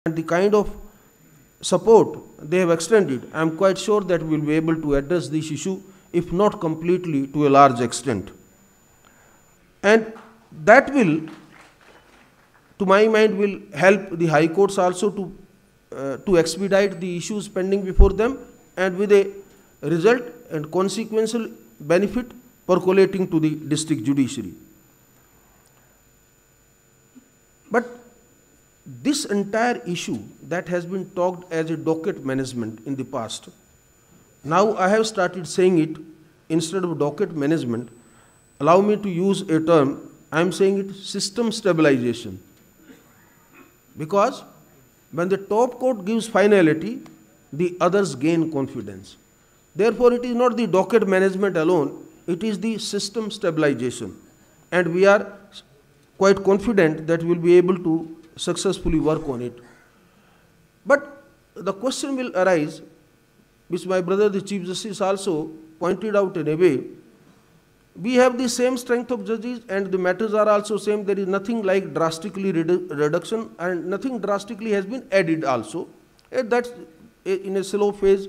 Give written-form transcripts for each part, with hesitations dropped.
and the kind of support they have extended, I am quite sure that we will be able to address this issue, if not completely, to a large extent. And that will, to my mind, will help the high courts also to expedite the issues pending before them, and with a result and consequential benefit percolating to the district judiciary. But this entire issue that has been talked as a docket management in the past, now I have started saying it instead of docket management. Allow me to use a term, I am saying it system stabilization. Because when the top court gives finality, the others gain confidence. Therefore, it is not the docket management alone, it is the system stabilization. And we are quite confident that we will be able to successfully work on it. But the question will arise, which my brother the Chief Justice also pointed out in a way, we have the same strength of judges and the matters are also same. There is nothing like drastically reduction, and nothing drastically has been added also. And that's in a slow phase.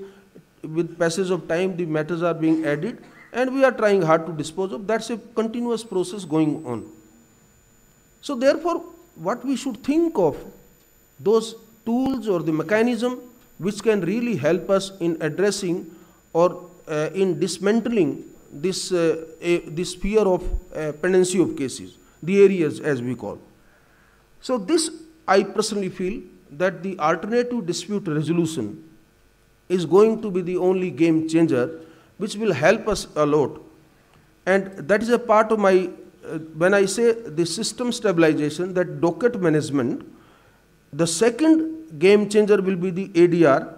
With passage of time, the matters are being added and we are trying hard to dispose of. That's a continuous process going on. So therefore, what we should think of, those tools or the mechanism which can really help us in addressing or in dismantling this sphere of pendency of cases, the areas as we call. So this, I personally feel that the alternative dispute resolution is going to be the only game changer which will help us a lot. And that is a part of my, when I say the system stabilization, that docket management, the second game changer will be the ADR.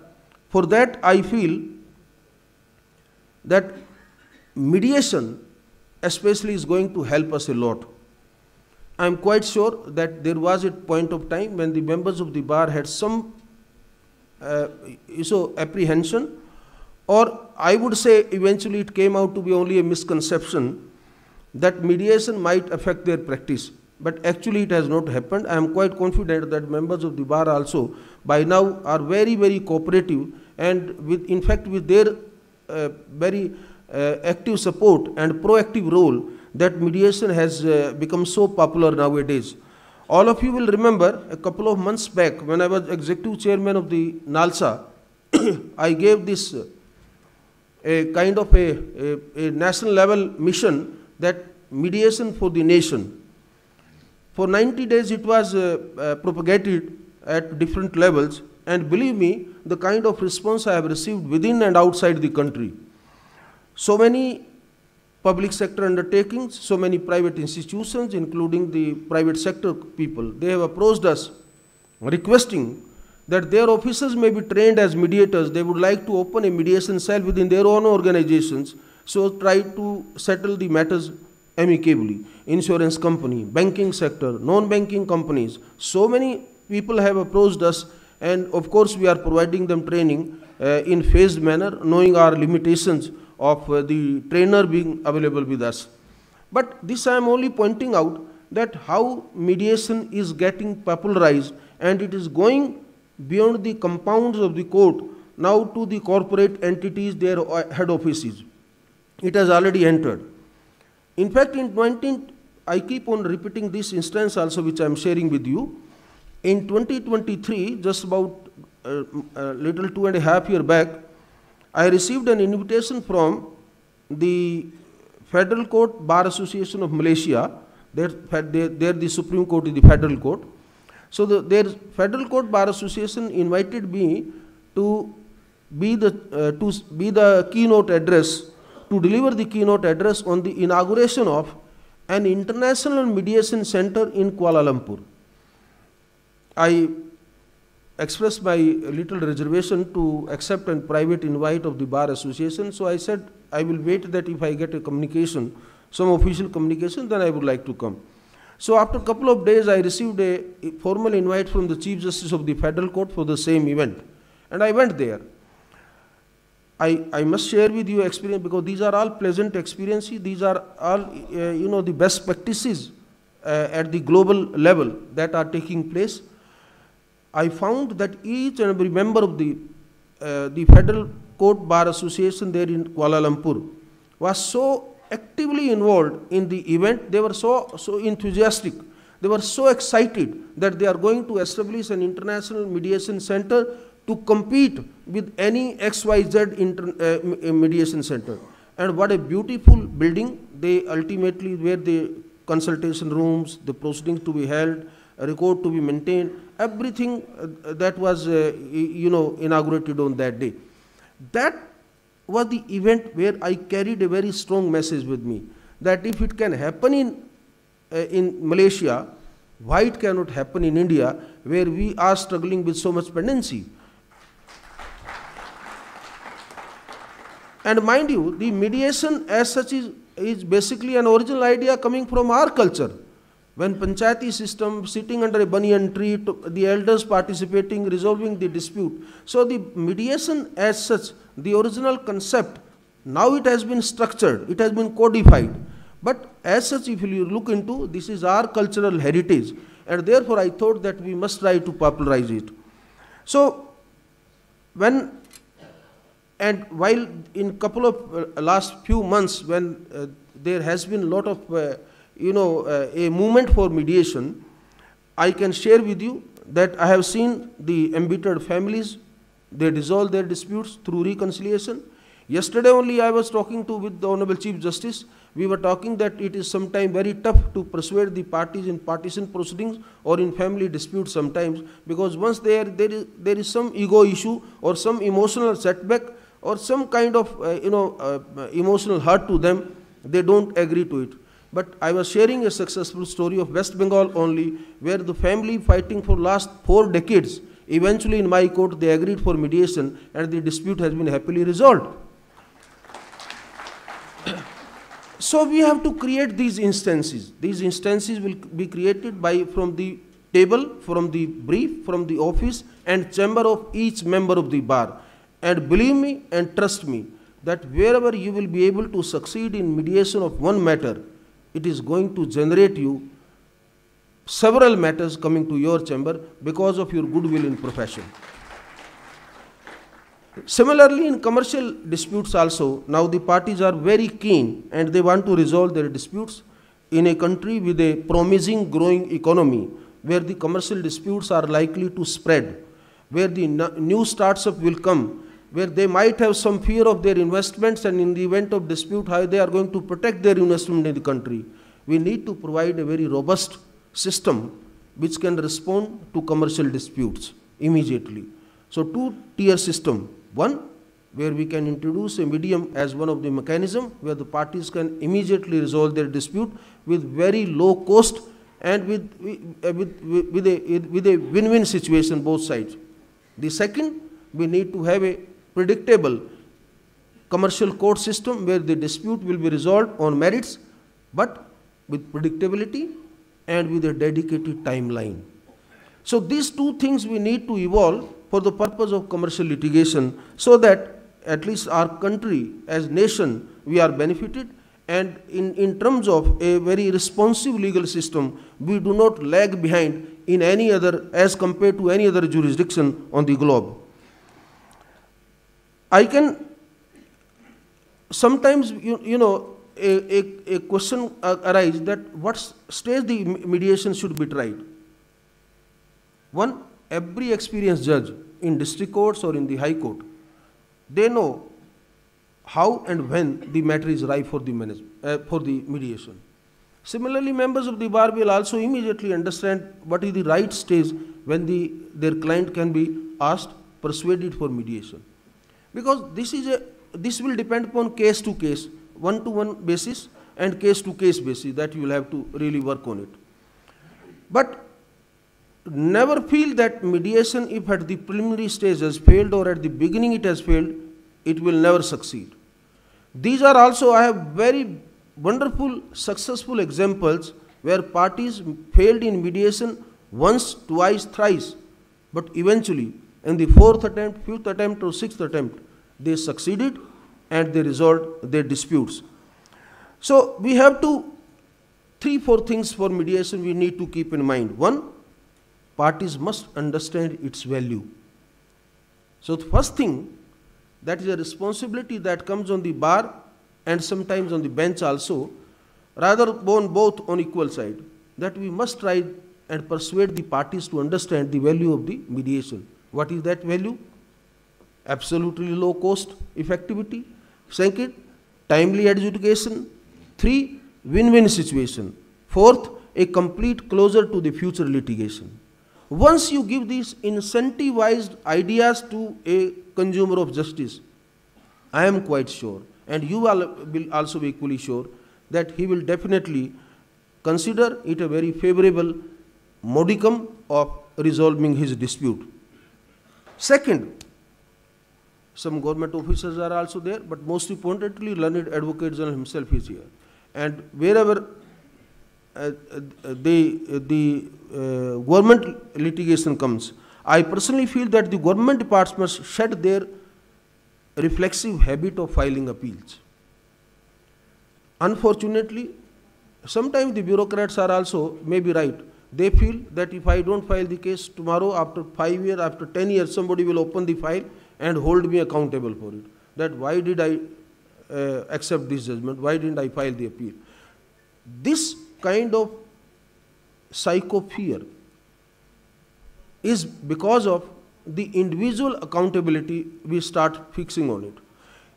For that, I feel that mediation especially is going to help us a lot. I am quite sure that there was a point of time when the members of the bar had some apprehension, or I would say eventually it came out to be only a misconception that mediation might affect their practice. But actually it has not happened. I am quite confident that members of the bar also by now are very, very cooperative, and with, in fact, with their very active support and proactive role, that mediation has become so popular nowadays. All of you will remember a couple of months back when I was executive chairman of the NALSA, I gave this a kind of a national level mission, that mediation for the nation. For 90 days it was propagated at different levels, and believe me, the kind of response I have received within and outside the country. So many public sector undertakings, so many private institutions, including the private sector people, they have approached us requesting that their officers may be trained as mediators. They would like to open a mediation cell within their own organizations, so try to settle the matters amicably. Insurance company, banking sector, non-banking companies, so many people have approached us, and of course we are providing them training in phased manner, knowing our limitations of the trainer being available with us. But this I am only pointing out that how mediation is getting popularized, and it is going beyond the compounds of the court now to the corporate entities, their head offices. It has already entered. In fact, I keep on repeating this instance also, which I am sharing with you. In 2023, just about little 2.5 years back, I received an invitation from the Federal Court Bar Association of Malaysia. There the Supreme Court is the Federal Court. So their Federal Court Bar Association invited me to be the keynote address, to deliver the keynote address on the inauguration of an international mediation center in Kuala Lumpur. I expressed my little reservation to accept a private invite of the Bar Association, so I said I will wait that if I get a communication, some official communication, then I would like to come. So after a couple of days, I received a formal invite from the Chief Justice of the Federal Court for the same event, and I went there. I must share with you experience, because these are all pleasant experiences. These are all the best practices at the global level that are taking place. I found that each and every member of the Federal Court Bar Association there in Kuala Lumpur was so actively involved in the event. They were so enthusiastic. They were so excited that they are going to establish an international mediation center to compete with any XYZ mediation center. And what a beautiful building. They ultimately, where the consultation rooms, the proceedings to be held, a record to be maintained, everything that was inaugurated on that day. That was the event where I carried a very strong message with me, that if it can happen in Malaysia, why it cannot happen in India, where we are struggling with so much pendency. And mind you, the mediation as such is basically an original idea coming from our culture. When panchayati system, sitting under a banyan tree, the elders participating, resolving the dispute. So the mediation as such, the original concept, now it has been structured, it has been codified. But as such, if you look into, this is our cultural heritage, and therefore I thought that we must try to popularize it. So while in couple of last few months, when there has been a lot of a movement for mediation, I can share with you that I have seen the embittered families, they resolve their disputes through reconciliation. Yesterday only I was talking with the Honorable Chief Justice. We were talking that it is sometimes very tough to persuade the parties in partition proceedings or in family disputes sometimes, because once there is some ego issue or some emotional setback or some kind of emotional hurt to them, they don't agree to it. But I was sharing a successful story of West Bengal only, where the family fighting for last 4 decades, eventually in my court they agreed for mediation and the dispute has been happily resolved. So we have to create these instances. These instances will be created from the table, from the brief, from the office and chamber of each member of the bar. And believe me and trust me that wherever you will be able to succeed in mediation of one matter, it is going to generate you several matters coming to your chamber because of your goodwill in profession. Similarly, in commercial disputes also, now the parties are very keen and they want to resolve their disputes in a country with a promising growing economy, where the commercial disputes are likely to spread, where the new startups will come, where they might have some fear of their investments, and in the event of dispute, how they are going to protect their investment in the country. We need to provide a very robust system which can respond to commercial disputes immediately. So 2-tier system. One, where we can introduce a medium as one of the mechanism where the parties can immediately resolve their dispute with very low cost and with a win-win situation both sides. The second, we need to have a predictable commercial court system where the dispute will be resolved on merits, but with predictability and with a dedicated timeline. So these 2 things we need to evolve for the purpose of commercial litigation, so that at least our country as nation, we are benefited, and in terms of a very responsive legal system, we do not lag behind in any other, as compared to any other jurisdiction on the globe. I can sometimes, a question arises that what stage the mediation should be tried. One, every experienced judge in district courts or in the high court, they know how and when the matter is ripe for the mediation. Similarly, members of the bar will also immediately understand what is the right stage when their client can be asked, persuaded for mediation. Because this will depend upon case to case, one-to-one basis and case-to-case basis, that you will have to really work on it. But never feel that mediation, if at the preliminary stage has failed or at the beginning it has failed, it will never succeed. These are also, I have very wonderful, successful examples where parties failed in mediation once, twice, thrice, but eventually in the 4th attempt, 5th attempt or 6th attempt, they succeeded and they resolved their disputes. So we have 3-4 things for mediation we need to keep in mind. One, parties must understand its value. So the first thing, that is a responsibility that comes on the bar and sometimes on the bench also, rather both on equal side, that we must try and persuade the parties to understand the value of the mediation. What is that value? Absolutely low cost effectivity. Second, timely adjudication. 3, win-win situation. 4th, a complete closure to the future litigation. Once you give these incentivized ideas to a consumer of justice, I am quite sure, and you will also be equally sure, that he will definitely consider it a very favorable modicum of resolving his dispute. Second, some government officers are also there, but most importantly, learned Advocate General himself is here. And wherever the government litigation comes, I personally feel that the government departments must shed their reflexive habit of filing appeals. Unfortunately, sometimes the bureaucrats are also maybe right. They feel that if I don't file the case tomorrow, after 5 years, after 10 years, somebody will open the file and hold me accountable for it. That why did I accept this judgment? Why didn't I file the appeal? This kind of psycho-fear is because of the individual accountability we start fixing on it.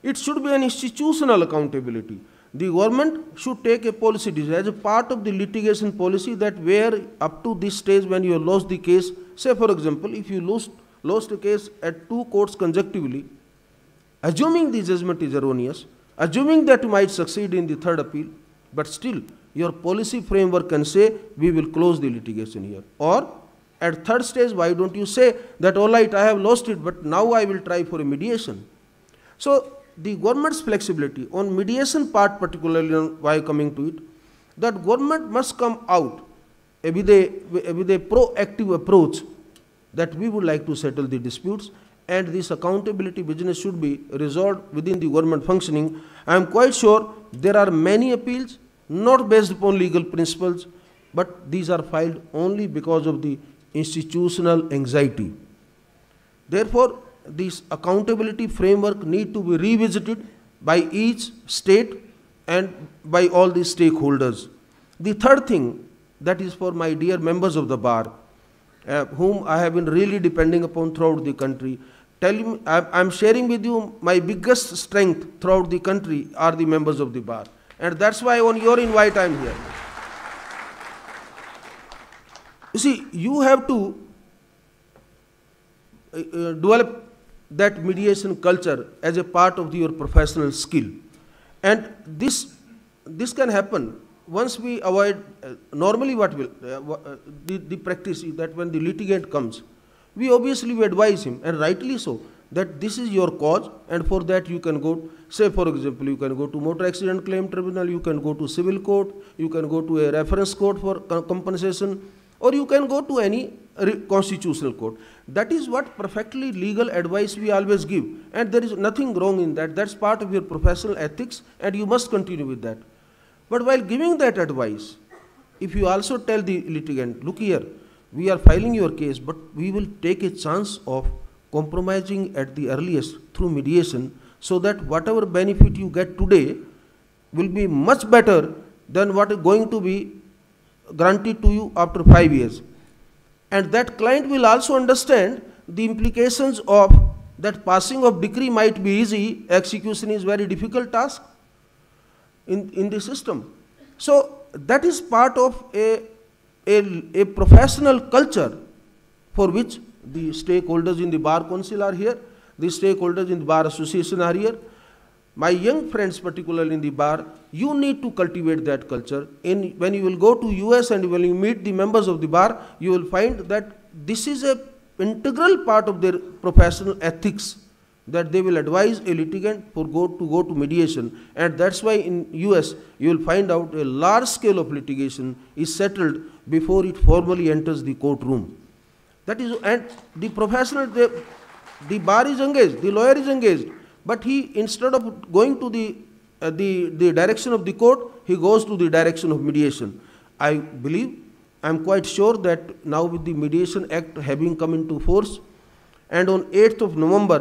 It should be an institutional accountability. The government should take a policy decision as a part of the litigation policy, that where up to this stage when you have lost the case, say for example, if you lost a case at 2 courts consecutively, assuming the judgment is erroneous, assuming that you might succeed in the 3rd appeal, but still your policy framework can say we will close the litigation here. Or at 3rd stage, why don't you say that all right, I have lost it, but now I will try for a mediation. So the government's flexibility on mediation part, particularly on why coming to it, that government must come out with a proactive approach that we would like to settle the disputes, and this accountability business should be resolved within the government functioning. I am quite sure there are many appeals not based upon legal principles, but these are filed only because of the institutional anxiety. Therefore, this accountability framework need to be revisited by each state and by all the stakeholders. The third thing, that is for my dear members of the bar, whom I have been really depending upon throughout the country. I'm sharing with you my biggest strength throughout the country are the members of the bar. And that's why on your invite I'm here. You see, you have to develop that mediation culture as a part of your professional skill. And this can happen once we avoid, normally what will, the practice is that when the litigant comes, we obviously advise him, and rightly so, that this is your cause, and for that you can go, say for example, you can go to motor accident claim tribunal, you can go to civil court, you can go to a reference court for compensation, or you can go to any constitutional court. That is what perfectly legal advice we always give, and there is nothing wrong in that. That's part of your professional ethics, and you must continue with that. But while giving that advice, if you also tell the litigant, look here, we are filing your case, but we will take a chance of compromising at the earliest through mediation, so that whatever benefit you get today will be much better than what is going to be granted to you after 5 years. And that client will also understand the implications of that passing of decree might be easy, execution is very difficult task in the system. So that is part of a professional culture for which the stakeholders in the Bar Council are here, the stakeholders in the Bar Association are here. My young friends, particularly in the bar, you need to cultivate that culture. When you will go to US and when you meet the members of the bar, you will find that this is an integral part of their professional ethics, that they will advise a litigant to go to mediation. And that's why in US, you will find out a large scale of litigation is settled before it formally enters the courtroom. That is, and the professional, the bar is engaged, the lawyer is engaged. But he, instead of going to the direction of the court, he goes to the direction of mediation. I believe I am quite sure that now with the Mediation Act having come into force, and on 8th of November,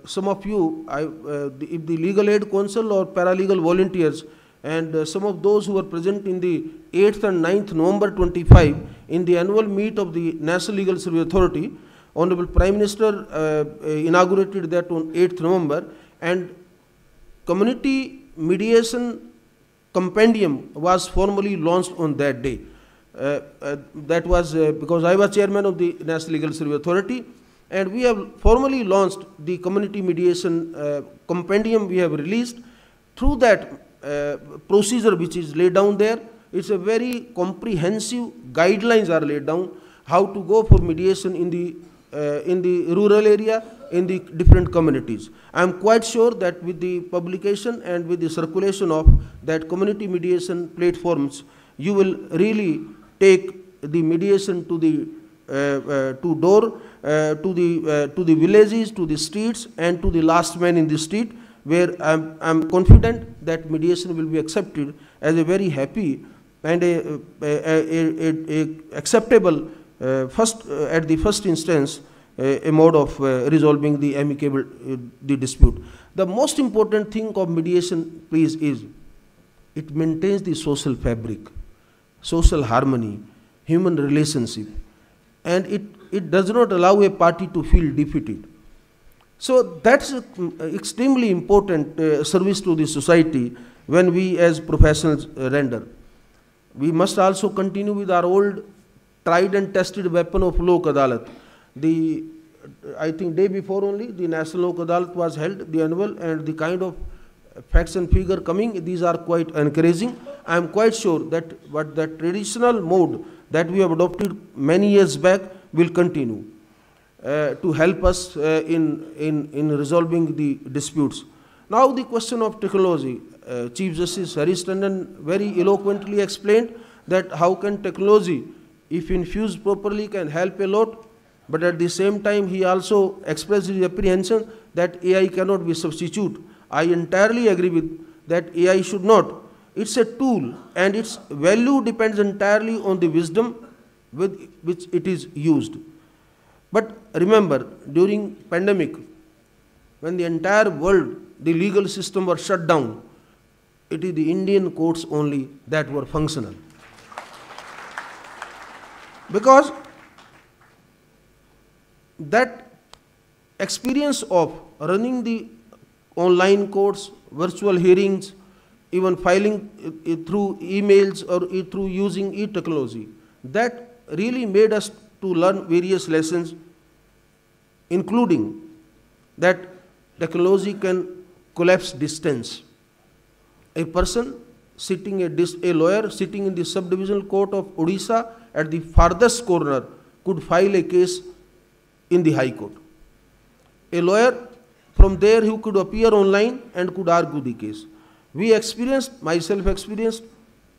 some of you, if the Legal Aid Council or paralegal volunteers, and some of those who were present in the 8th and 9th November 25 in the annual meet of the National Legal Service Authority, Honorable Prime Minister inaugurated that on 8th November, and community mediation compendium was formally launched on that day. That was because I was chairman of the National Legal Service Authority, and we have formally launched the community mediation compendium we have released. Through that procedure which is laid down there, it's a very comprehensive guidelines are laid down how to go for mediation in the rural area, in the different communities. I am quite sure that with the publication and with the circulation of that community mediation platforms, you will really take the mediation to the to the villages, to the streets, and to the last man in the street, where I am confident that mediation will be accepted as a very happy and a acceptable at the first instance a mode of resolving the amicable the dispute. The most important thing of mediation, please, is it maintains the social fabric, social harmony, human relationship, and it does not allow a party to feel defeated. So that's extremely important service to the society when we as professionals render. We must also continue with our old tried and tested weapon of Lok Adalat. I think day before only the National Lok Adalat was held, the annual, and the kind of facts and figure coming, these are quite encouraging. I am quite sure that what the traditional mode that we have adopted many years back will continue to help us in resolving the disputes. Now the question of technology. Chief Justice Harish Tandon very eloquently explained that how can technology, if infused properly, can help a lot, but at the same time he also expressed his apprehension that AI cannot be substitute. I entirely agree with that. AI should not. It's a tool, and its value depends entirely on the wisdom with which it is used. But remember, during pandemic, when the entire world, the legal system was shut down, it is the Indian courts only that were functional. Because that experience of running the online courts, virtual hearings, even filing through emails or through using e-technology, that really made us to learn various lessons, including that technology can collapse distance. A person sitting, a lawyer sitting in the subdivisional court of Odisha at the farthest corner could file a case in the High Court. A lawyer from there who could appear online and could argue the case. We experienced, myself experienced,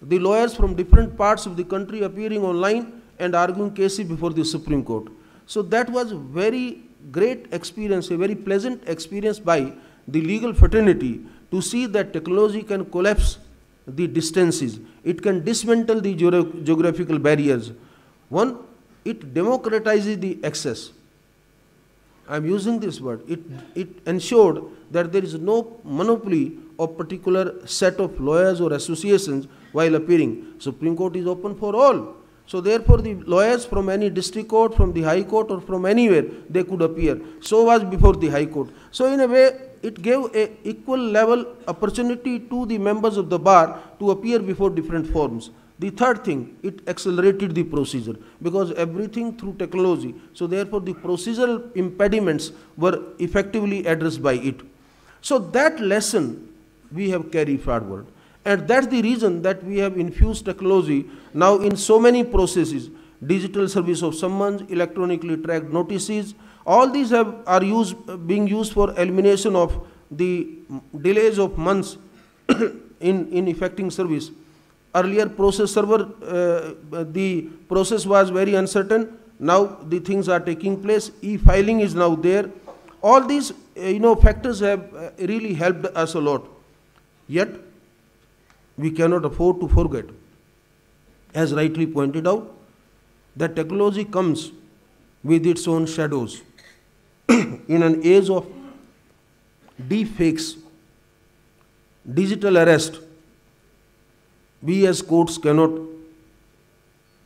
the lawyers from different parts of the country appearing online and arguing cases before the Supreme Court. So that was a very great experience, a very pleasant experience by the legal fraternity to see that technology can collapse the distances. It can dismantle the geographical barriers. One, it democratizes the access. I am using this word. It ensured that there is no monopoly of particular set of lawyers or associations while appearing. Supreme Court is open for all. So therefore the lawyers from any district court, from the High Court, or from anywhere, they could appear. So was before the High Court. So in a way, it gave an equal level opportunity to the members of the bar to appear before different forms. The third thing, it accelerated the procedure because everything through technology. So therefore the procedural impediments were effectively addressed by it. So that lesson we have carried forward. And that's the reason that we have infused technology now in so many processes. Digital service of summons, electronically tracked notices, all these are being used for elimination of the delays of months in effecting service. Earlier process server, the process was very uncertain. Now the things are taking place. E-filing is now there. All these factors have really helped us a lot. Yet we cannot afford to forget has rightly pointed out that technology comes with its own shadows. In an age of deep fakes, digital arrest, we as courts cannot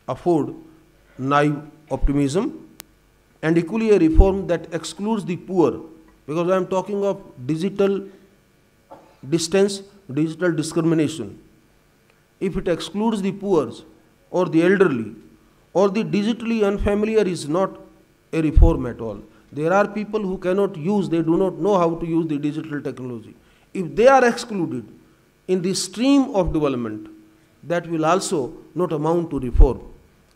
afford naive optimism, and equally a reform that excludes the poor, because I am talking of digital distance, digital discrimination. If it excludes the poor or the elderly or the digitally unfamiliar, is not a reform at all. There are people who cannot use, they do not know how to use the digital technology. If they are excluded in the stream of development, that will also not amount to reform.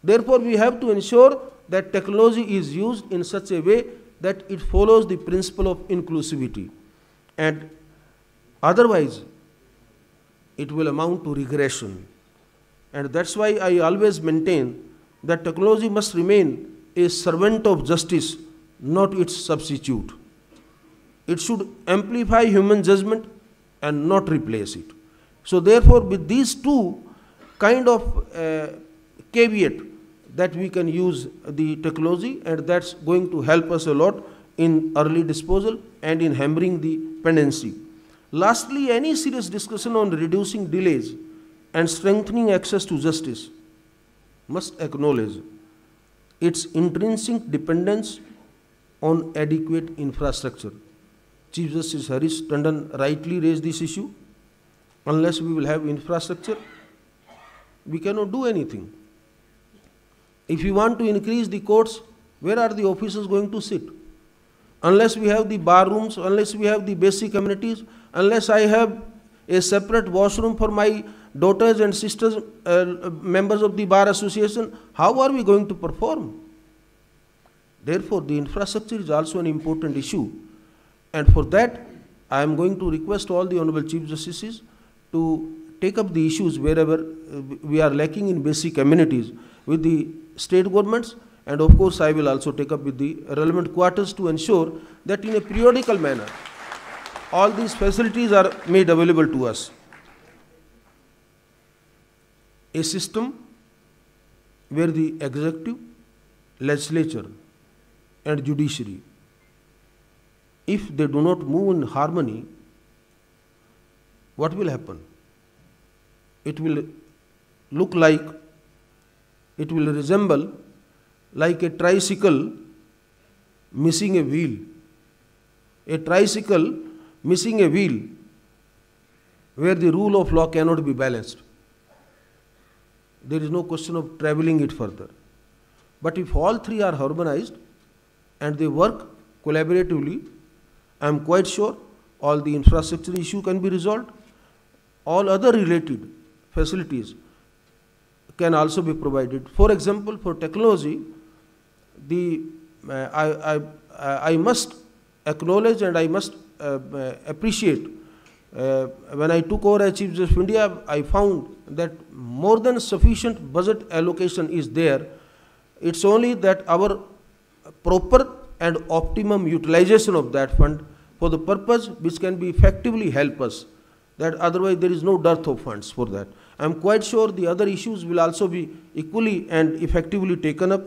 Therefore, we have to ensure that technology is used in such a way that it follows the principle of inclusivity, and otherwise it will amount to regression. And that's why I always maintain that technology must remain a servant of justice, not its substitute. It should amplify human judgment and not replace it. So therefore, with these two kind of caveat, that we can use the technology, and that's going to help us a lot in early disposal and in hammering the pendency. Lastly, any serious discussion on reducing delays and strengthening access to justice must acknowledge its intrinsic dependence on adequate infrastructure. Chief Justice Harish Tandon rightly raised this issue. Unless we will have infrastructure, we cannot do anything. If we want to increase the courts, where are the officers going to sit? Unless we have the bar rooms, unless we have the basic amenities, unless I have a separate washroom for my daughters and sisters, members of the bar association, how are we going to perform? Therefore, the infrastructure is also an important issue. And for that, I am going to request all the Honorable Chief Justices to take up the issues wherever we are lacking in basic amenities with the state governments, and of course I will also take up with the relevant quarters to ensure that in a periodical manner all these facilities are made available to us. A system where the executive, legislature and judiciary, if they do not move in harmony, what will happen? It will look like, it will resemble like a tricycle missing a wheel. A tricycle missing a wheel where the rule of law cannot be balanced. There is no question of traveling it further. But if all three are harmonized and they work collaboratively, I am quite sure all the infrastructure issue can be resolved. All other related facilities can also be provided. For example, for technology, I must acknowledge and I must appreciate, when I took over as Chief Justice of India, I found that more than sufficient budget allocation is there. It's only that our proper and optimum utilization of that fund for the purpose which can be effectively help us, that otherwise there is no dearth of funds for that. I am quite sure the other issues will also be equally and effectively taken up.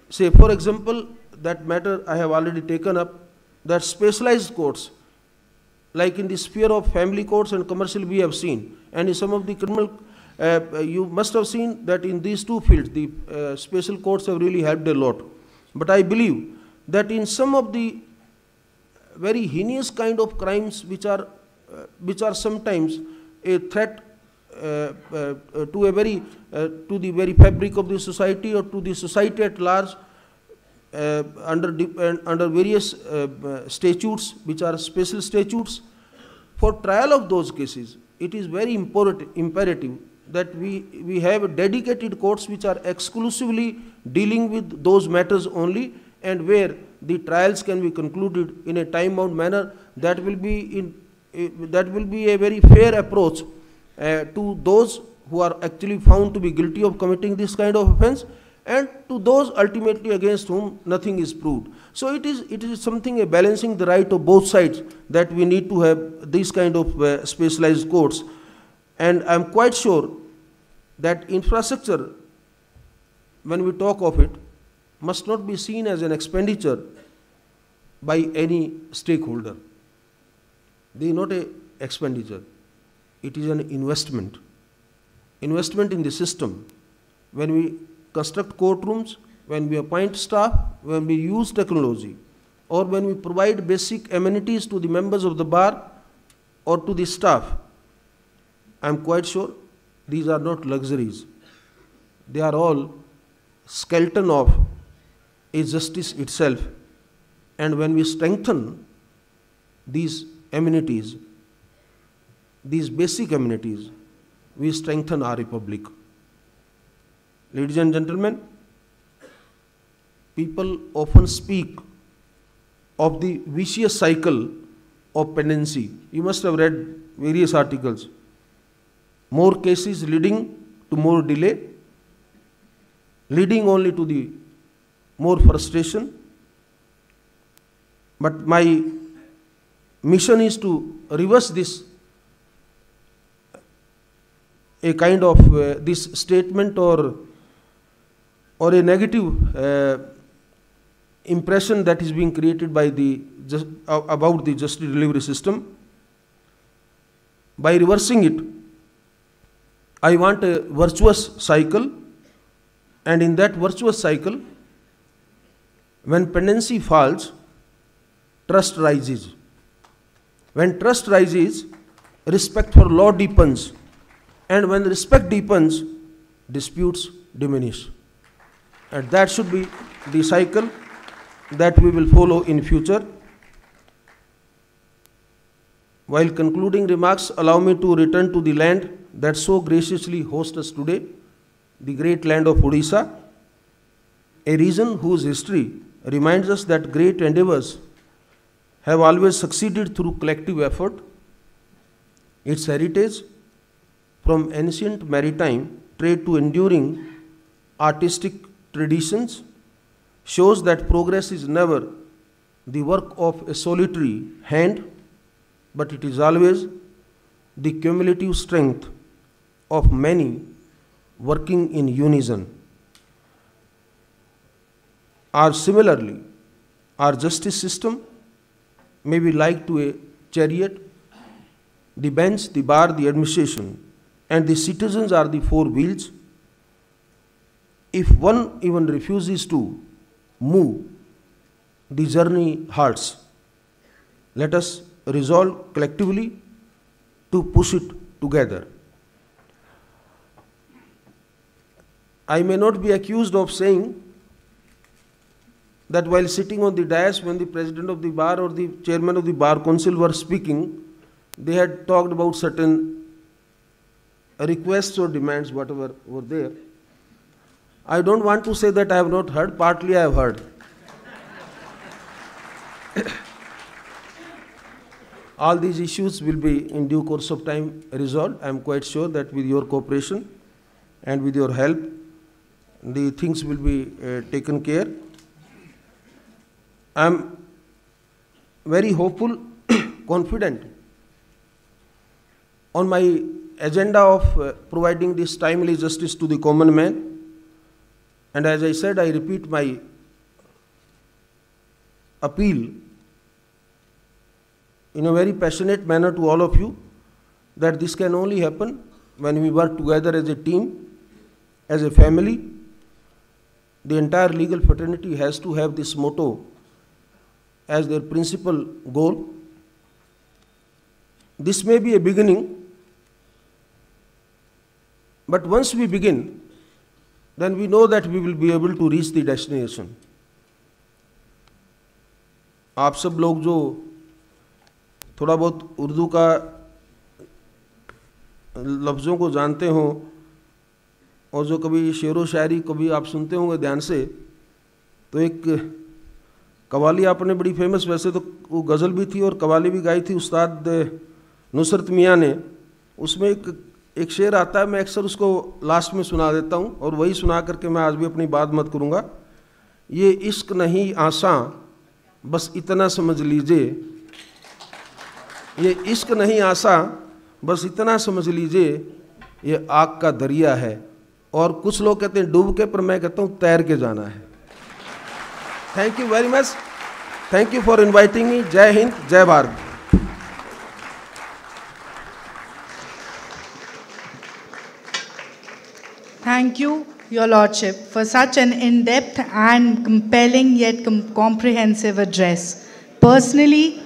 Say, for example, that matter I have already taken up, that specialized courts, like in the sphere of family courts and commercial we have seen, and in some of the criminal, you must have seen that in these two fields, the special courts have really helped a lot. But I believe that in some of the very heinous kind of crimes which are sometimes a threat to the very fabric of the society or to the society at large, under various statutes which are special statutes. For trial of those cases, it is very imperative that we have dedicated courts which are exclusively dealing with those matters only, and where the trials can be concluded in a time-bound manner. That will be a very fair approach to those who are actually found to be guilty of committing this kind of offense, and to those ultimately against whom nothing is proved. So it is something, a balancing the right of both sides, that we need to have these kind of specialized courts. And I am quite sure that infrastructure, when we talk of it, must not be seen as an expenditure by any stakeholder. They are not an expenditure. It is an investment. Investment in the system. When we construct courtrooms, when we appoint staff, when we use technology, or when we provide basic amenities to the members of the bar or to the staff, I am quite sure these are not luxuries. They are all skeleton of a justice itself. And when we strengthen these amenities, these basic amenities, we strengthen our republic. Ladies and gentlemen, people often speak of the vicious cycle of pendency. You must have read various articles. More cases leading to more delay, leading only to the more frustration. But my mission is to reverse this, a kind of this statement or a negative impression that is being created by about the justice delivery system. By reversing it, I want a virtuous cycle, and in that virtuous cycle, when pendency falls, trust rises. When trust rises, respect for law deepens, and when respect deepens, disputes diminish. And that should be the cycle that we will follow in future. While concluding remarks, allow me to return to the land that so graciously hosts us today, the great land of Odisha, a region whose history reminds us that great endeavors have always succeeded through collective effort. Its heritage, from ancient maritime trade to enduring artistic traditions, shows that progress is never the work of a solitary hand, but it is always the cumulative strength of many working in unison. Similarly, our justice system may be like to a chariot. The bench, the bar, the administration, and the citizens are the four wheels. If one even refuses to move, the journey halts. Let us resolve collectively to push it together. I may not be accused of saying that while sitting on the dais, when the president of the bar or the chairman of the bar council were speaking, they had talked about certain requests or demands, whatever were there. I don't want to say that I have not heard, partly I have heard. All these issues will be in due course of time resolved. I am quite sure that with your cooperation and with your help, the things will be taken care. I am very hopeful, confident on my agenda of providing this timely justice to the common man. And as I said, I repeat my appeal in a very passionate manner to all of you that this can only happen when we work together as a team, as a family. The entire legal fraternity has to have this motto as their principal goal. This may be a beginning, but once we begin, then we know that we will be able to reach the destination. आप सब लोग जो थोड़ा बहुत उर्दू का लफ्ज़ों को जानते हो और जो कभी शेर व शायरी कभी आप सुनते होंगे ध्यान से, तो एक कवाली आपने बड़ी फेमस, वैसे तो वो गज़ल भी थी और कवाली भी गाई थी उस्ताद नुसरत मियाँ ने। उसमें एक शेर आता है, मैं अक्सर उसको लास्ट में सुना देता हूँ और वही सुना करके मैं आज भी अपनी बात मत करूँगा। ये इश्क नहीं आसान बस इतना समझ लीजिए, ये इश्क नहीं आसान बस इतना समझ लीजिए, ये आग का दरिया है और कुछ लोग कहते हैं डूब के, पर मैं कहता हूँ तैर के जाना है। Thank you very much, thank you for inviting me. जय हिंद, जय Bharat. Thank you, Your Lordship, for such an in-depth and compelling yet comprehensive address. Personally,